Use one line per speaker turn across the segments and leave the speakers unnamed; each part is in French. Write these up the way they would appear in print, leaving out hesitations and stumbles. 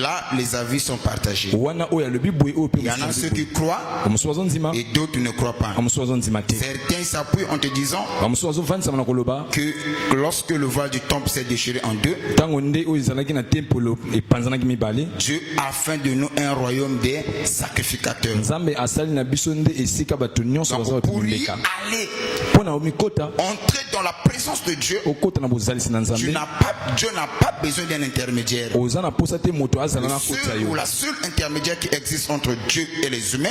Là, les avis sont partagés. Il y en a ceux qui croient et d'autres ne croient pas. Certains s'appuient en te disant que lorsque le voile du temple s'est déchiré en deux, Dieu a fait de nous un royaume des sacrificateurs. Donc pour y aller, entrer dans la présence de Dieu, Dieu n'a pas besoin d'un intermédiaire. La seule intermédiaire qui existe entre Dieu et les humains,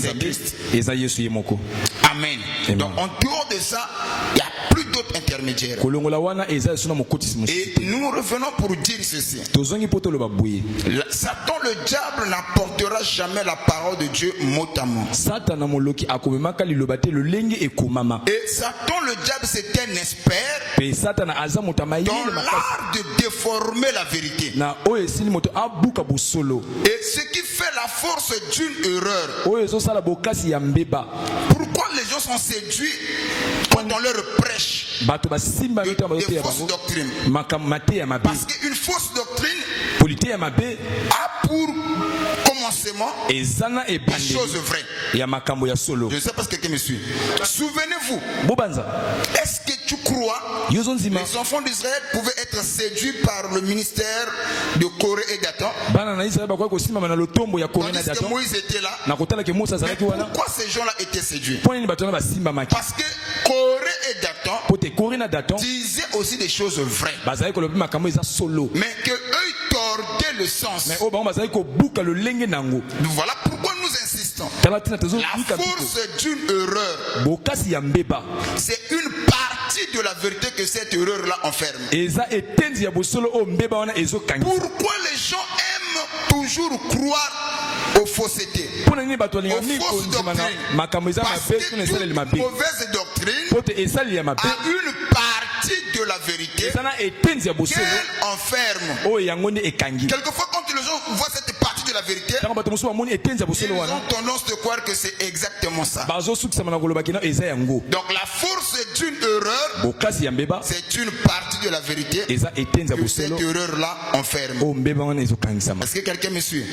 c'est Christ. Amen. Donc en dehors de ça, il n'y a plus d'autres intermédiaires. Et nous revenons pour dire ceci. Satan le diable n'apportera jamais la parole de Dieu mot à mot. Et Satan le diable c'est un expert dans l'art de déformer la vérité. Et ce qui fait la force d'une erreur. Pourquoi les gens sont séduits quand on leur prêche des fausses doctrines? Parce qu'une fausse doctrine a pour commencement des choses vraies. Je ne sais pas si quelqu'un me suit. Souvenez-vous, est-ce que tu crois que les enfants d'Israël pouvaient être séduits par le ministère de Corée et Dathan? Tandis que Moïse était là. Mais pourquoi ces gens-là étaient séduits? Parce que Corée et Dathan disaient aussi des choses vraies. Mais que eux ils tordaient le sens. Voilà pourquoi nous insistons. La force d'une erreur, c'est une partie de la vérité que cette erreur-là enferme. Pourquoi les gens aiment toujours croire aux faussetés, aux fausses doctrines? Parce qu'une mauvaise doctrine a une partie de la vérité qu'elle enferme. Quelquefois quand les gens voient cette partie de la vérité, ils ont tendance de croire que c'est exactement ça. Donc la force d'une erreur, c'est une partie de la vérité que cette erreur-là enferme. Est-ce que quelqu'un me suit?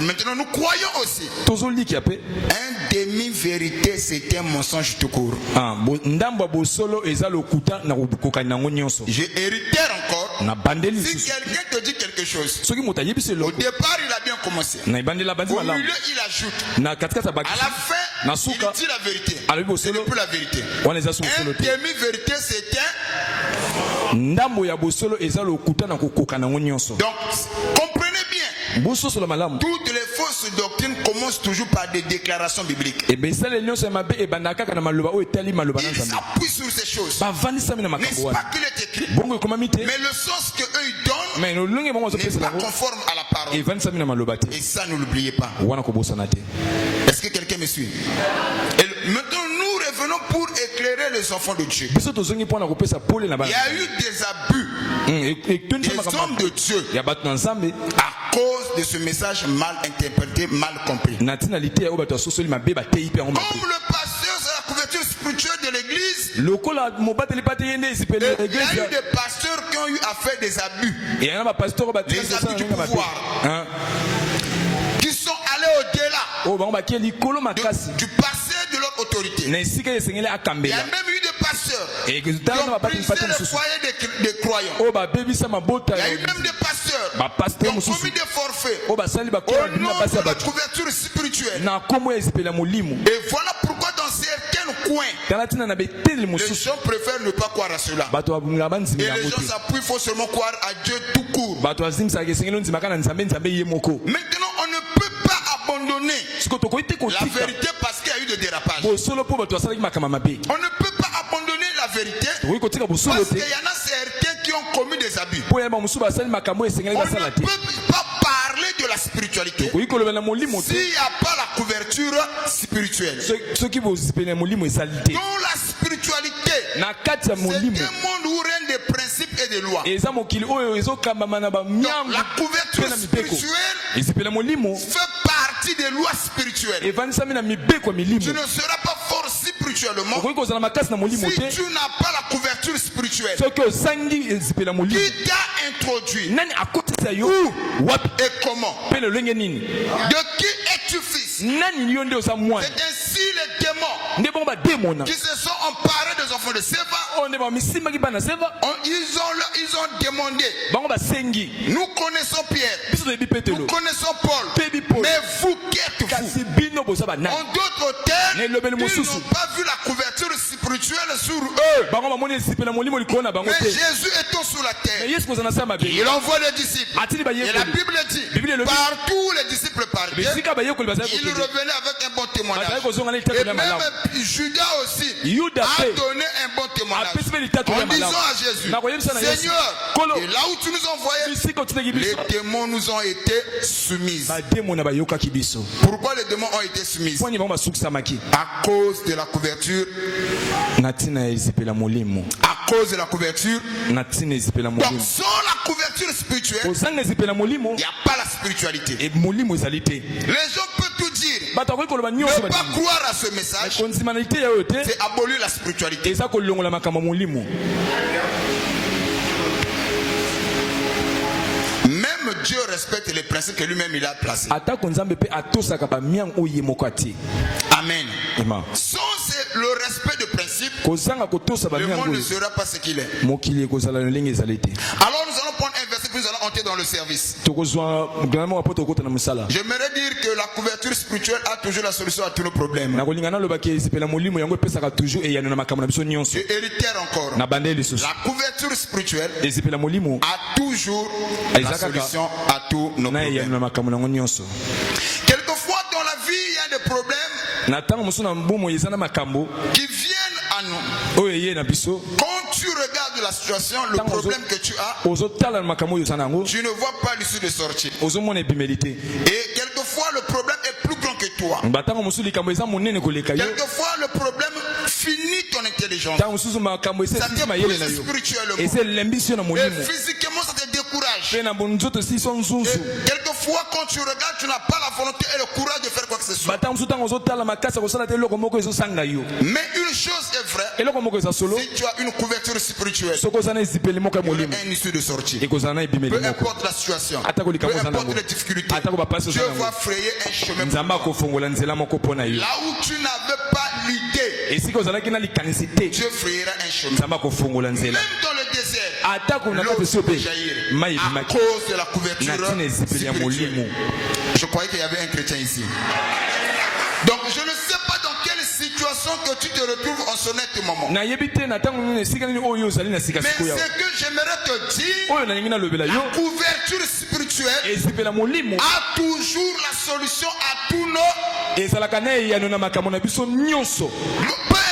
Maintenant nous croyons aussi un demi-vérité, c'est un mensonge tout court. Je réitère encore, si quelqu'un te dit quelque chose, au départ il a bien commencé, au milieu il ajoute, à la fin il dit la vérité, ce n'est plus la vérité. Un demi-vérité c'est un... Donc comprenez bien, toutes les fausses doctrines commencent toujours par des déclarations bibliques. Ils s'appuient sur ces choses. N'est-ce pas qu'il est écrit? Mais le sens qu'eux ils donnent n'est pas conforme à la parole. Et ça, ne l'oubliez pas. Est-ce que quelqu'un me suit? Et maintenant nous revenons pour éclairer les enfants de Dieu. Il y a eu des abus des hommes de Dieu à cause de ce message mal interprété, mal compris. Comme le pasteur, c'est la couverture spirituelle de l'église. Il y a eu des pasteurs qui ont eu à faire des abus. Les abus du pouvoir. Qui sont allés au-delà du passé de leur autorité. Il y a même eu des pasteurs qui ont brisé le foyer des croyants. Il y a eu même des pasteurs qui ont commis des forfaits au nom de la couverture spirituelle. Et voilà pourquoi dans certains coins, les gens préfèrent ne pas croire à cela. Et les gens s'appuient, il faut seulement croire à Dieu tout court. Maintenant, on ne peut pas abandonner la vérité parce qu'il y a eu des dérapages. On ne peut pas abandonner la vérité parce qu'il y en a certains qui ont commis des abus. On ne peut pas parler de la spiritualité s'il n'y a pas la couverture spirituelle. Dans la spiritualité, c'est un monde où règnent des principes et des lois. Donc, la couverture spirituelle fait partie des lois spirituelles. Tu ne seras pas fort spirituellement si tu n'as pas la couverture spirituelle. Qui t'a introduit où et comment? De qui es-tu fils? C'est ainsi les démons qui se sont emparés des enfants de Séva. Ils ont demandé. Nous connaissons Pierre, nous connaissons Paul, mais vous qui êtes-vous? En d'autres termes, ils n'ont pas vu la couverture spirituelle sur eux. Mais Jésus étant sur la terre, il envoie les disciples. Et la Bible dit, partout les disciples partaient, ils revenaient avec un bon témoignage. Et même Judas aussi a donné un bon témoignage en disant à Jésus, Seigneur, et là où tu nous envoyais, les démons nous ont été soumis. Pourquoi les démons ont été soumis? À cause de la couverture. À cause de la couverture. Donc sans la couverture spirituelle, il n'y a pas la spiritualité. Les gens peuvent tout dire. Ne pas croire à ce message, c'est abolir la spiritualité. Même Dieu respecte les principes que lui-même il a placés. Amen. Sans le respect de principes, le monde ne sera pas ce qu'il est. Alors nous allons prendre un verset puis nous allons entrer dans le service. J'aimerais dire que la couverture spirituelle a toujours la solution à tous nos problèmes. C'est héritière encore. La couverture spirituelle a toujours la solution à tous nos problèmes. Quelquefois dans la vie il y a des problèmes qui viennent à nous. Quand tu regardes la situation, le problème que tu as, tu ne vois pas l'issue de sortie. Et quelquefois le problème est plus grand que toi. Quelquefois le problème finit ton intelligence. Ça te pousse spirituellement. Et physiquement ça te décourage. Et quelquefois quand tu regardes, tu n'as pas la volonté et le courage de faire quoi que ce soit. Mais une chose est vraie, si tu as une couverture spirituelle, il y a une issue de sortie. Peu importe la situation, peu importe les difficultés, Dieu va frayer un chemin. Là où tu n'avais pas l'idée, Dieu frayera un chemin. Même dans le désert, l'eau peut jaillir à cause de la couverture spirituelle. Je croyais qu'il y avait un chrétien ici. Donc je ne sais pas dans quelle situation que tu te retrouves en ce net moment. Mais ce que j'aimerais te dire, la couverture spirituelle a toujours la solution à tous nos. Peu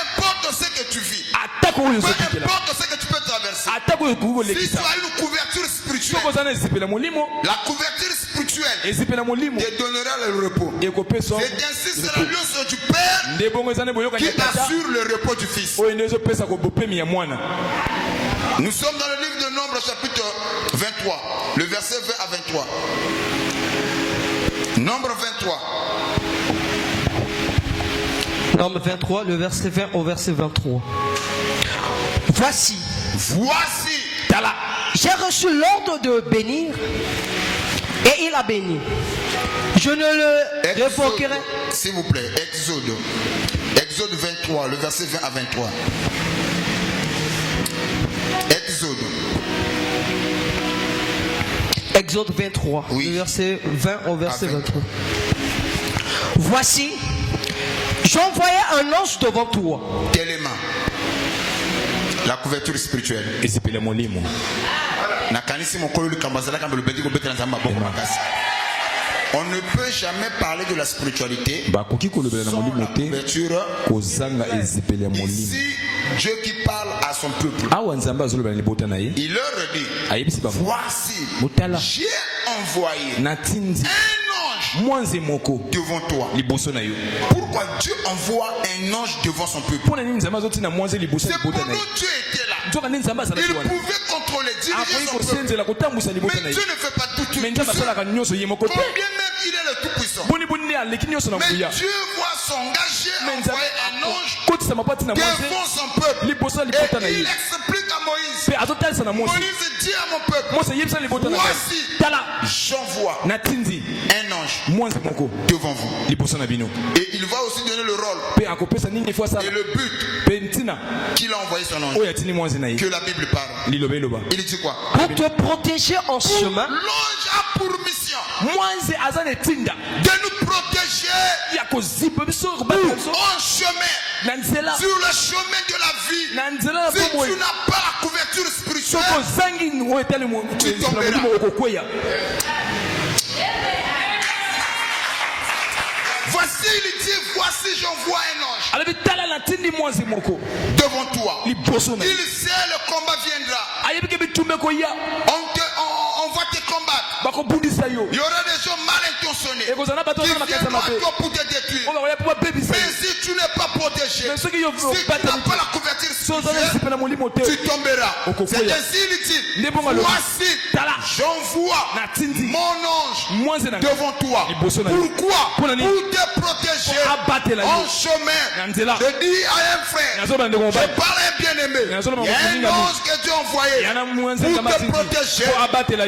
importe ce que tu vis, peu importe ce que tu peux traverser, si tu as une couverture spirituelle, la couverture spirituelle te donnera le repos. C'est ainsi c'est l'alliance du Père qui assure le repos du Fils. Nous sommes dans le livre de Nombre chapitre 23, le verset 20 à 23. Nombre 23.
Nombre 23, le verset 20 au verset 23. Voici. J'ai reçu l'ordre de bénir et il a béni. Je ne le révoquerai.
S'il vous plaît, Exode 23, le verset 20 à 23.
Exode 23, oui. Le verset 20 au verset 23. Voici, j'envoyais un ange devant toi.
Tellement. La couverture spirituelle. On ne peut jamais parler de la spiritualité sans la couverture. Ici, Dieu qui parle à son peuple, il leur dit, voici, j'ai envoyé un ange devant toi. Pourquoi Dieu envoie un ange devant son peuple? C'est pendant Dieu était là. Il pouvait contrôler, diriger son peuple. Mais Dieu ne fait pas tout seul. Combien même il est le tout-puissant. Mais Dieu va s'engager à envoyer un ange devant son peuple. Et il explique à à Moïse. Moïse dit à mon peuple, voici, j'envoie un ange devant vous. Et il va aussi donner le rôle et le but qu'il a envoyé son ange. Que la Bible parle. Il dit quoi?
Pour te protéger en chemin.
L'ange a pour mission de nous protéger en chemin, sur le chemin de la vie. Si tu n'as pas la couverture spirituelle, tu tomberas. Voici, il dit, voici j'envoie un ange devant toi. Il sait le combat viendra. On va te combattre. Il y aura des gens mal intentionnés qui viendront à toi pour te détruire. Mais si tu n'es pas protégé, si tu n'as pas la couverture spirituelle, tu tomberas. C'est ainsi il dit, voici j'envoie mon ange devant toi. Pourquoi? Pour te protéger en chemin. Je dis à un frère, je parle à un bien-aimé, il y a un ange que Dieu a envoyé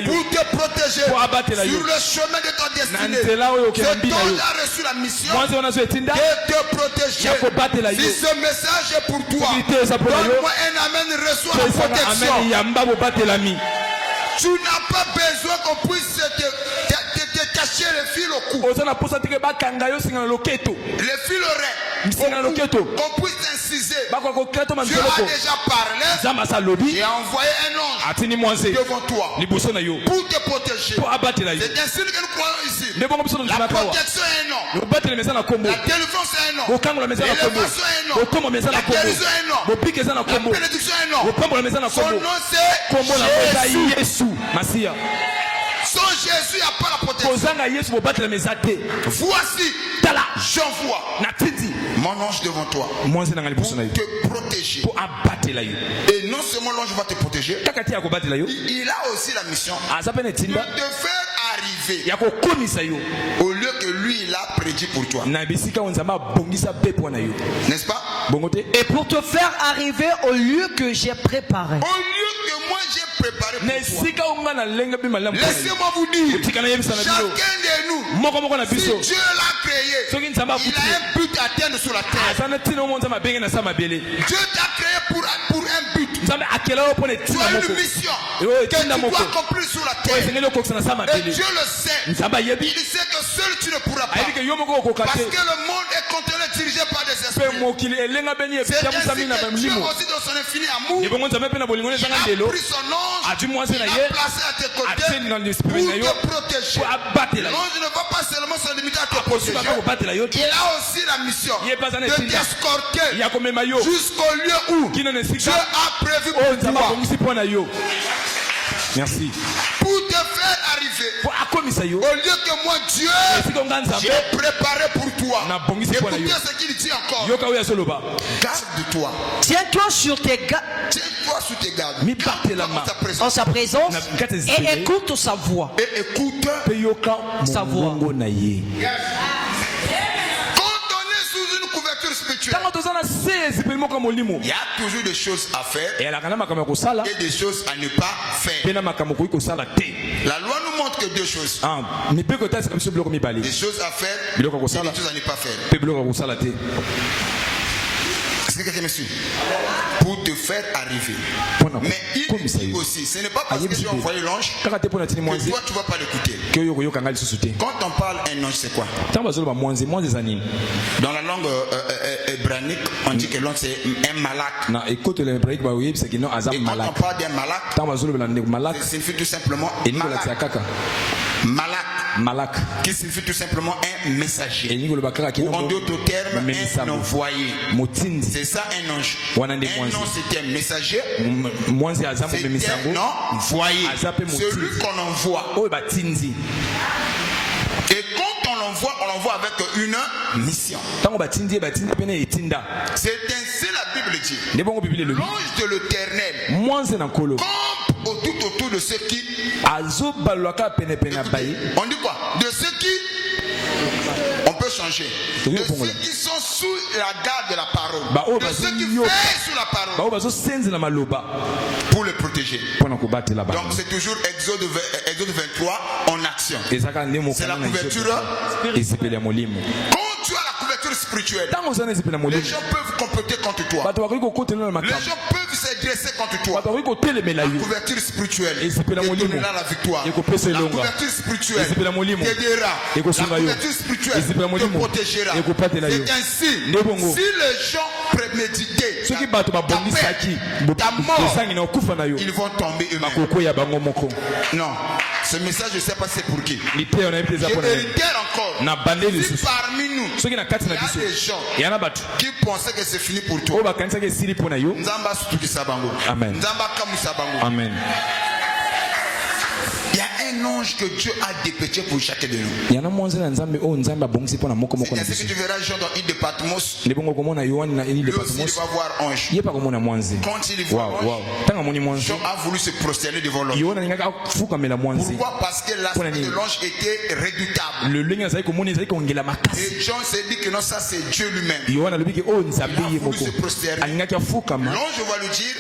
pour te protéger, sur le chemin de ta destinée. Cet ange a reçu la mission de te protéger. Si ce message est pour toi, donne-moi un amen, reçois la protection. Tu n'as pas besoin qu'on puisse te cacher les fils au cou, les fils oreilles, qu'on puisse inciser. Dieu a déjà parlé. J'ai envoyé un ange devant toi pour te protéger. C'est ainsi que nous croyons ici. La protection est un nom. La délivrance est un nom. L'élévation est un nom. La guérison est un nom. La bénédiction est un nom. Son nom c'est Jésus. Sans Jésus, il n'y a pas la protection. Voici, j'envoie mon ange devant toi pour te protéger. Et non seulement l'ange va te protéger, il a aussi la mission de te faire arriver au lieu que lui il a prédit pour toi. N'est-ce pas?
Et pour te faire arriver au lieu que j'ai préparé.
Au lieu que moi j'ai préparé pour toi. Laissez-moi vous dire, chacun de nous, si Dieu l'a créé, il a un but à atteindre sur la terre. Dieu t'a créé pour un but. Tu as une mission que tu dois accomplir sur la terre. Et Dieu le sait. Il sait que seul tu ne pourras pas. Parce que le monde est contrôlé, dirigé par des esprits. C'est ainsi que Dieu aussi dans son infini amour, il a pris son ange, il l'a placé à tes côtés pour te protéger. L'ange ne va pas seulement se limiter à te protéger. Il a aussi la mission de t'escorter jusqu'au lieu où Dieu a prévu pour toi. Merci. Pour te faire arriver, au lieu que moi Dieu j'ai préparé pour toi. Écoutez ce qu'il dit encore. Garde-toi.
Tiens-toi sur tes gardes. En sa présence. Et écoute sa voix.
Et écoute
sa voix.
Il y a toujours des choses à faire et des choses à ne pas faire. La loi nous montre que deux choses. Des choses à faire et des choses à ne pas faire. Est-ce que quelqu'un me suit? Pour te faire arriver. Mais il dit aussi, ce n'est pas parce que tu as envoyé l'ange que toi tu ne vas pas l'écouter. Quand on parle un ange, c'est quoi? Dans la langue hébraïque, on dit que l'ange c'est un malak. Et quand on parle d'un malak, ça signifie tout simplement malak, qui signifie tout simplement un messager. Ou en d'autres termes, un envoyé. C'est ça un ange. Un ange c'est un messager. C'est un envoyé. Celui qu'on envoie. Et quand on l'envoie avec une mission. C'est ainsi la Bible dit. L'ange de l'Éternel campe tout autour de ceux qui. On dit quoi? De ceux qui. On peut changer. De ceux qui sont sous la garde de la parole. De ceux qui veillent sur la parole. Pour le protéger. Donc c'est toujours Exode 23 en action. C'est la couverture. Quand tu as la couverture spirituelle, les gens peuvent comploter contre toi. Les gens peuvent se dresser contre toi. La couverture spirituelle te donnera la victoire. La couverture spirituelle t'aidera. La couverture spirituelle te protégera. C'est ainsi, si les gens préméditaient ta mort, ils vont tomber eux-mêmes. Non, ce message je ne sais pas c'est pour qui. Je réitère encore, si parmi nous il y a des gens qui pensaient que c'est fini pour toi,
Amen. Amen.
Il y a un ange que Dieu a dépêché pour chacun de nous. C'est ainsi que tu verras Jean dans l'île de Patmos. Lui aussi il va voir ange. Quand il voit ange, Jean a voulu se prosterner devant l'ange. Pourquoi? Parce que l'aspect de l'ange était redoutable. Et Jean s'est dit que non, ça c'est Dieu lui-même. Il a voulu se prosterner. L'ange va lui dire,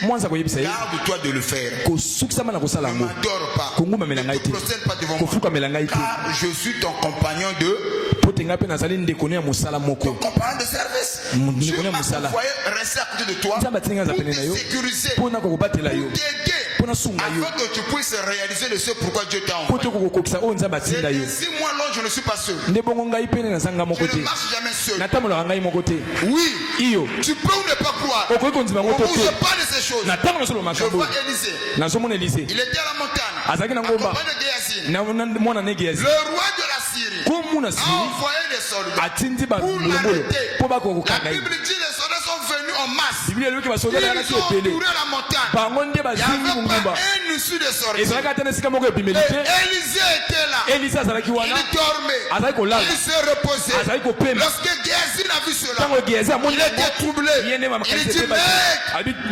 garde-toi de le faire. Ne m'adore pas. Ne te prosterne pas devant moi. Car je suis ton compagnon de... Ton compagnon de service. Dieu m'a envoyé rester à côté de toi pour te sécuriser, pour t'aider, afin que tu puisses réaliser le ce pourquoi Dieu t'a envoyé. Et si moi l'ange je ne suis pas seul, je ne marche jamais seul. Oui, tu peux ou ne pas croire. On ne bouge pas de ces choses. Je vois Élisée. Il était à la montagne, accompagné de Géasi. Le roi de la Syrie a envoyé des soldats pour l'arrêter. La Bible dit les soldats sont venus en masse. Ils ont entouré la montagne. Il n'y avait pas un issue de sortie. Et Élisée était là. Il dormait. Il se reposait. Lorsque Géasi a vu cela, il était troublé. Il dit, mec,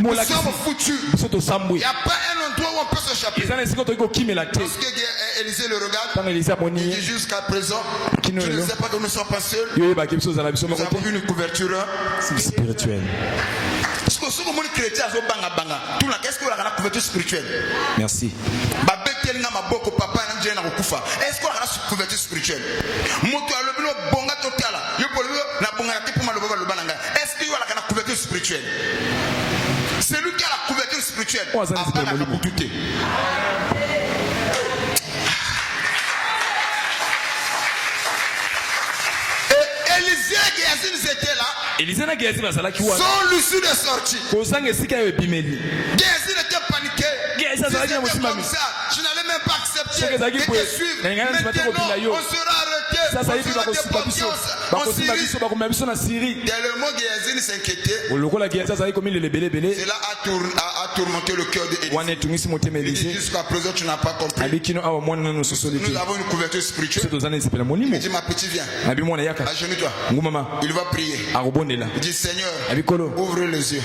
nous sommes foutus. Il n'y a pas un endroit où on peut s'échapper. Lorsque Élisée le regarde, il dit jusqu'à présent, tu ne sais pas que nous ne sommes pas seuls. Nous avons une couverture
spirituelle.
Est-ce que ce monde chrétien qu'est-ce que la couverture spirituelle?
Merci.
Est-ce qu'on a la couverture spirituelle? Est-ce qu'il y a la couverture spirituelle? C'est lui qui a la couverture spirituelle. Élisée et Géasi étaient là. Sans l'issue de sortie. Géasi était paniqué. Il disait comme ça, je n'allais même pas accepter de te suivre. Maintenant, on sera arrêté. On sera en Syrie. Tellement Géasi s'inquiétait. Cela a tourmenté le cœur d'Élisée. Il dit jusqu'à présent tu n'as pas compris. Nous avons une couverture spirituelle. Il dit ma petite viens. Agenouille-toi. Il va prier. Il dit Seigneur, ouvre les yeux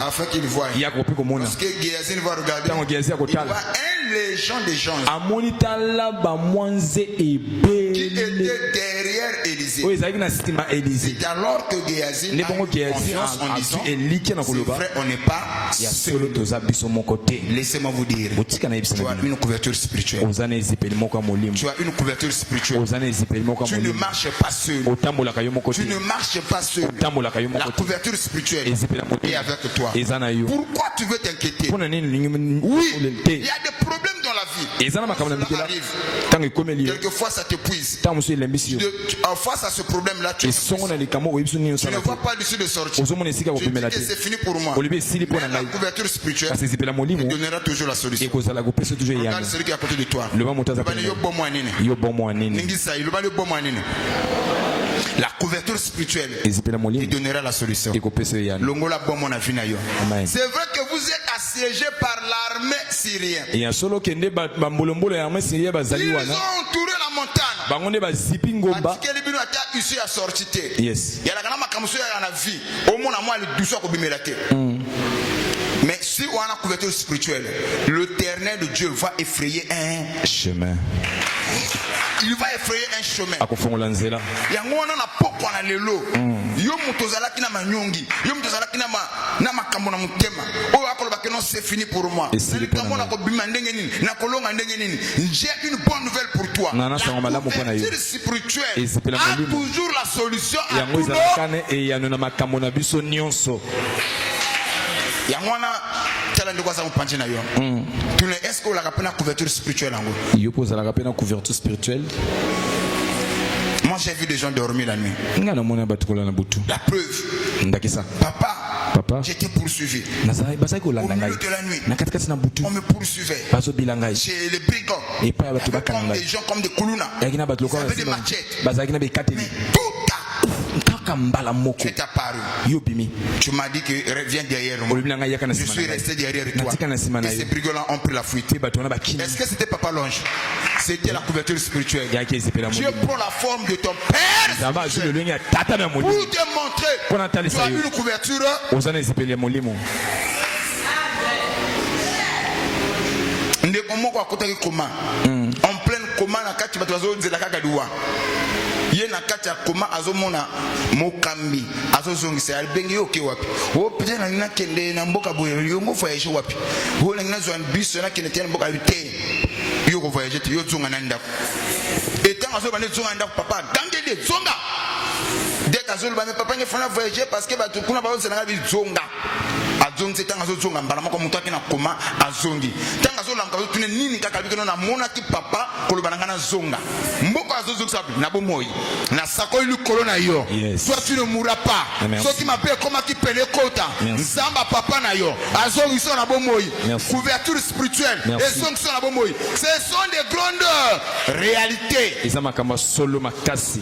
afin qu'il voie. Lorsque Géasi va regarder, il voit un légende des gens qui était derrière Élisée. C'est alors que Géasi a confiance en disant c'est vrai, on n'est pas seul. Laissez-moi vous dire, tu as une couverture spirituelle. Tu as une couverture spirituelle. Tu ne marches pas seul. Tu ne marches pas seul. La couverture spirituelle est avec toi. Pourquoi tu veux t'inquiéter? Oui, il y a des problèmes dans la vie. Cela arrive. Quelquefois ça t'épuise. Face à ce problème-là, tu ne vois pas l'issue de sortie. Tu dis que c'est fini pour moi. Mais la couverture spirituelle donnera toujours la solution. Regarde celui qui est à côté de toi. La couverture spirituelle il donnera la solution. C'est vrai que vous êtes assiégés par l'armée syrienne. Ils ont entouré la montagne. Mais si on a la couverture spirituelle, l'Éternel de Dieu va effrayer un chemin. Il va frayer un chemin.
Akofongola nzela.
Yango wana na poko na lelo. Yo muto zalaki na manyongi, yo muto zalaki na makambo na mutema. O akoloba que non c'est fini pour moi. Na ko bima ndenge nini, na kolonga ndenge nini. J'ai une bonne nouvelle pour toi. La couverture spirituelle a toujours la solution à tout. Yango wana tala ndiko za mpanji na yo. Est-ce que la kapena couverture spirituelle ango?
Yo pose la kapena couverture spirituelle.
Moi j'ai vu des gens dormir la nuit. La preuve. Papa, j'étais poursuivi. Au milieu de la nuit, on me poursuivait. Chez les brigands, il y avait des gens comme des koulouna. Il y avait des machettes. Mais tout tu es apparu. Tu m'as dit que reviens derrière moi. Je suis resté derrière toi. Et ces brigands-là ont pris la fuite. Est-ce que c'était Papa Longe? C'était la couverture spirituelle. Dieu prend la forme de ton Père pour te montrer. Tu as une couverture. En pleine coma, ye na kati ya koma azomona mokambi azozongisa albengi oke wapi o pete na nina kende na mboka boye yo ngo voyage wapi o na nina zo ambiso na kende tena mboka bite yo ko voyage te yo zonga na ndako etanga zo bane zonga ndako papa gangele zonga dès azolo ba me papa nge fona voyager parce que ba tukuna ba zo na bi zonga azongi tanga zo zonga mbala moko mutu akina koma azongi tanga zo langa zo tune nini kaka bikeno na mona ki papa koloba na zonga mboko azozongi sabi na bomoyi na sako ilu corona yo toi tu ne mourras pas ce qui m'appelle comme qui pele kota nzamba papa na yo azongi so na bomoyi couverture spirituelle et son na bomoyi ce sont des grandes réalités
ezama kama solo makasi.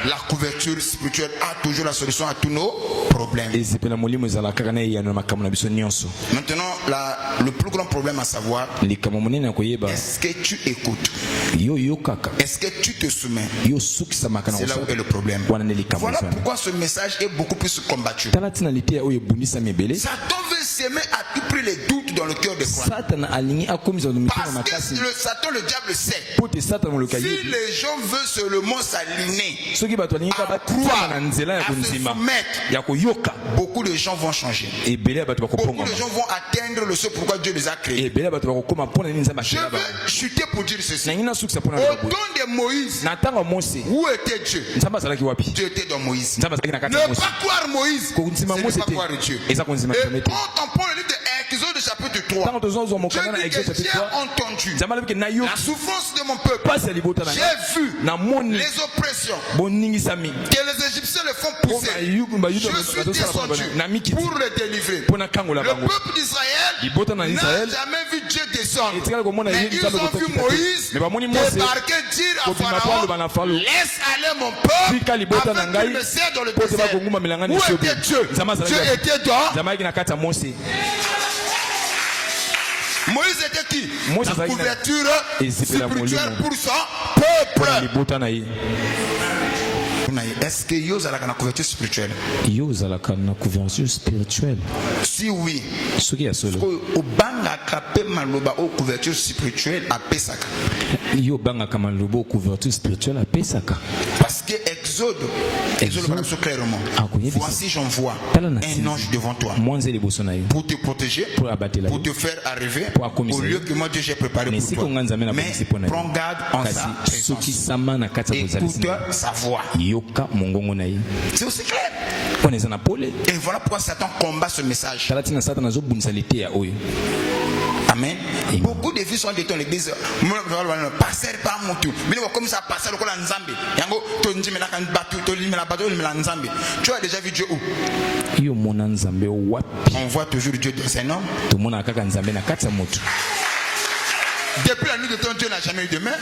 La couverture spirituelle a toujours la solution à tous nos problèmes. Maintenant, le plus grand problème à savoir, est-ce que tu écoutes? Est-ce que tu te soumets? C'est là où est le problème. Voilà pourquoi ce message est beaucoup plus combattu. Satan veut s'aimer à tout prix les doutes dans le cœur des croyants. Parce que Satan, le diable sait. Si les gens veulent seulement s'aligner, à croire, à se soumettre, beaucoup de gens vont changer. Beaucoup de gens vont atteindre le ce pourquoi Dieu les a créés. Je veux chuter pour dire ceci. Au temps de Moïse, où était Dieu? Dieu était dans Moïse. Ne pas croire Moïse, c'est ne pas croire Dieu. Et quand on prend le livre de Exode chapitre 3, Dieu dit que Dieu a entendu la souffrance de mon peuple. J'ai vu les oppressions que les Égyptiens le font pousser. Je suis descendu pour le délivrer. Le peuple d'Israël n'a jamais vu Dieu descendre. Mais ils ont vu Moïse débarquer, dire à Pharaon, laisse aller mon peuple afin qu'il me serve dans le désert. Où était Dieu? Dieu était dans Moïse était qui? La couverture spirituelle pour son peuple. Est-ce que Yo a la couverture spirituelle?
Yo a la couverture spirituelle.
Si oui, au banga kapé maloba au couverture spirituelle à Pesaka.
Yo banga kamaloba au couverture spirituelle à Pesaka.
Parce que Exode clairement. Voici j'envoie un ange devant toi pour te protéger, pour te faire arriver au lieu que moi Dieu j'ai préparé pour toi. Mais prends garde en sa présence. Écoute sa voix. C'est aussi clair. Et voilà pourquoi Satan combat ce message. Amen. Beaucoup de vies sont détournées. L'église, passer par mon tour. Mais comme ça, passer le col en Zambie. Tu as déjà vu Dieu où? On voit toujours Dieu dans un homme. Depuis la nuit de temps, Dieu n'a jamais eu de main,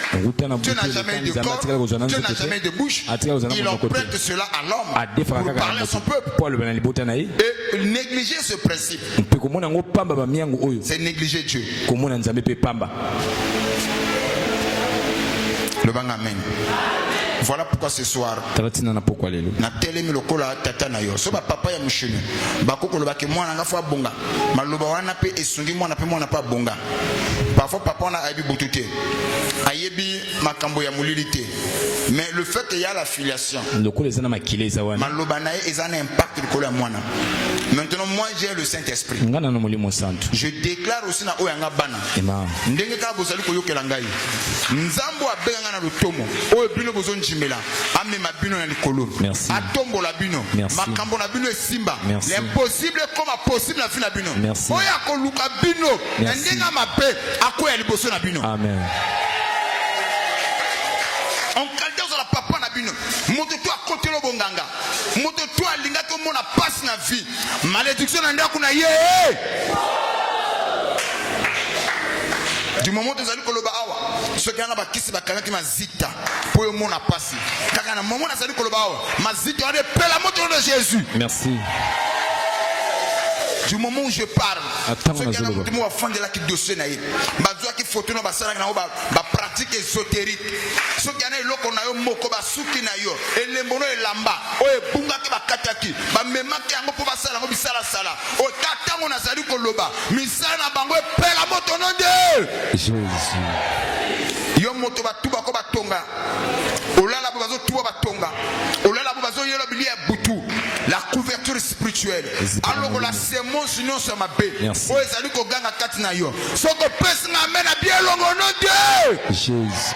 Dieu n'a jamais eu de corps, Dieu n'a jamais eu de bouche. Il emprunte cela à l'homme pour parler à son peuple. Et négliger ce principe, c'est négliger Dieu. Le bang amen. Voilà pourquoi ce soir na telemi lokola tata na yo so ba papa ya mushinu bakoko lo bake mwana nga fa bonga maloba wana pe esungi mwana pe mwana pa bonga Parfois papa on a ayebi bototé. Ayebi makambo ya mulilité. Mais le fait qu'il y a la filiation. Maloba na eza un impact likolo ya mwana. Maintenant moi j'ai le Saint-Esprit. Je déclare aussi na oyanga bana. Ndenge ka bozali koyokela ngai. Nzambo abenga na lutomo. Oyo bino bozo njimela. Amema bino na likolo. Atombo la bino. Makambo na bino esimba. L'impossible comme possible na vie na bino. Oya ko luka bino. Ndenga mabe akoya liboso na bino.
Amen.
On calde sur la papa na bino. Moto to akote lo bonganga. Moto to alinga to mona passe na vie. Malédiction na ndako na ye. Du moment où vous allez koloba awa, ceux qui en a bakisi bakanaki mazita pour yo mona passe. Kaka na moment na sali koloba awa, mazita on appelle la moto de Jésus.
Merci.
Du moment où je parle, ceux qui en a monté moi fond de la qui dossier naïe, bazwa qui photo no basala na ba pratique ésotérique. Ceux qui en a loko na yo moko ba suki na yo, elembono elamba, o ebunga ke bakataki, ba memaki yango po basala ngo bisala sala. O tatango na sali koloba, misala na bango epela moto no de
Jésus.
Yo moto ba tuba ko batonga. Olala bo bazo tuba batonga. Olala bo bazo yelo bilia butu. La couverture spirituelle. Alors la sémence union sur ma baie. O ezali ko ganga kati na yo. Soko pesa na mena bien longo no de
Jésus.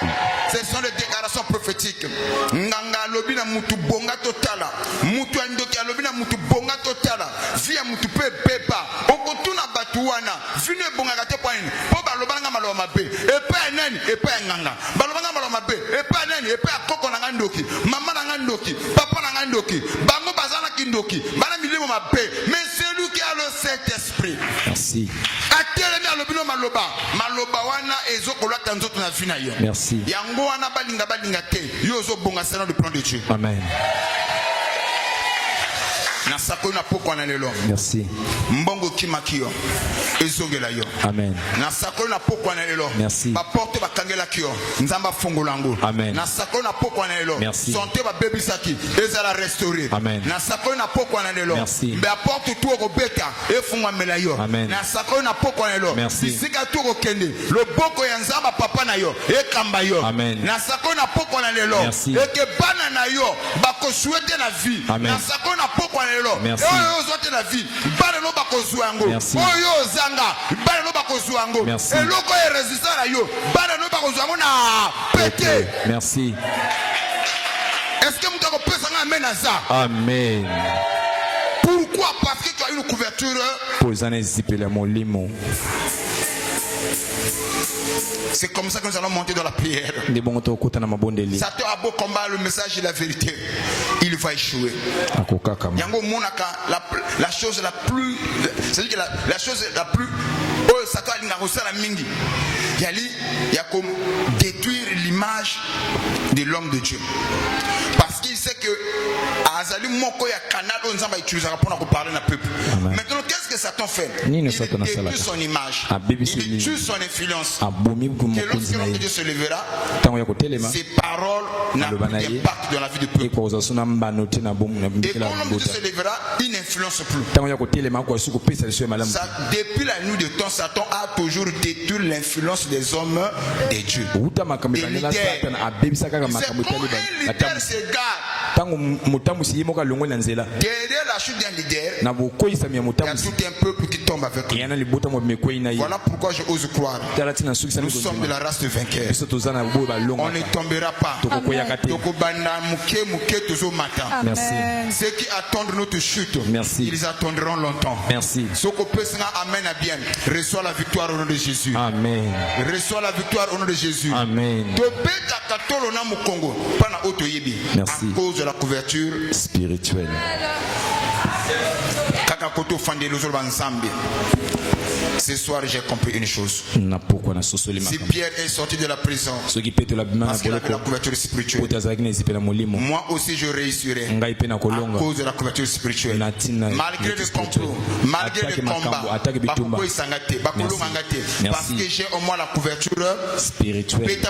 Ce sont des déclarations prophétiques. Nganga lobi na mutu bonga totala. Mutu andoki lobi na mutu bonga totala. Via mutu pepa. Okotuna batuwana. Vine bonga kate point. Po ba lobanga malo mabe. Epa nani? Epa nganga. Ba lobanga malo mabe. Epa nani? Epa koko na ngandoki. Mama na ngandoki. Papa na ngandoki. Bango bazana kindoki. Bana milimo mabe. Mais c'est lui qui a le Saint-Esprit.
Merci.
Atelemi alobino maloba. Maloba wana ezokolwa tanzoto na vina yo.
Merci.
Yango wana balinga te. Yo zo bonga sana du plan de Dieu.
Amen.
Na sako na poko na lelo.
Merci.
Mbongo kimakio. Ezongela yo.
Amen.
Na sako na poko na lelo.
Merci.
Ba porte ba kangela kio. Nzamba fongolango.
Amen.
Na sako na poko na lelo.
Merci.
Santé ba baby saki. Ezala restaurer.
Amen.
Na sako na poko na lelo.
Merci.
Ba porte tout robeta e fungwa mela yo.
Amen.
Na sako na poko na lelo.
Merci.
Bisika tout okende. Le boko ya nzamba papa na yo. E kamba yo.
Amen.
Na sako na poko na lelo.
Merci.
E ke bana na yo ba ko souhaiter la vie.
Amen.
Na sako na poko na lelo.
Merci.
La vie, bana no bakozwa ngo. Oyo zanga, bana no bakozwa ngo. Eloko e résistant na yo, bana no bakozwa ngo na pété.
Merci.
Est-ce que mutako pesa nga amen à ça?
Amen.
Pourquoi? Parce que tu as une couverture.
Posane zipela molimo.
C'est comme ça que nous allons monter dans la prière.
Satan
a beau combattre le message de la vérité, il va échouer. Yango monaka la chose la plus, c'est-à-dire que la chose la plus, oh Satan a l'ingarosé la mingi. Yali, il y a comme détruire l'image de l'homme de Dieu. Parce qu'il sait que Azali Moko ya canal on va utiliser pour parler à peuple. Maintenant, qu'est-ce que Satan fait? Il détruit son image. Il tue son influence. Que lorsque Dieu se lèvera, ses paroles n'ont plus d'impact dans la vie du peuple. Et quand l'homme de Dieu se lèvera, il n'influence plus. Depuis la nuit de temps, Satan a toujours détruit l'influence des hommes de Dieu. Des leaders. C'est comme un leader se garde. Derrière la chute d'un leader, il y a tout un peuple qui tombe avec lui. Voilà pourquoi je ose croire. Nous sommes de la race de vainqueurs. On ne tombera pas.
Merci.
Ceux qui attendent notre chute, ils attendront longtemps.
Merci.
Amen à bien. Reçois la victoire au nom de Jésus.
Amen.
Reçois la victoire au nom de Jésus.
Amen. Merci.
À cause de la couverture
spirituelle.
Ce soir, j'ai compris une chose. Si Pierre est sorti de la prison parce qu'il avait la couverture spirituelle, moi aussi je réussirai à cause de la couverture spirituelle. Malgré le complot, malgré le combat, parce que j'ai au moins la couverture spirituelle.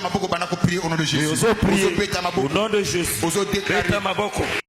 Au nom de Jésus.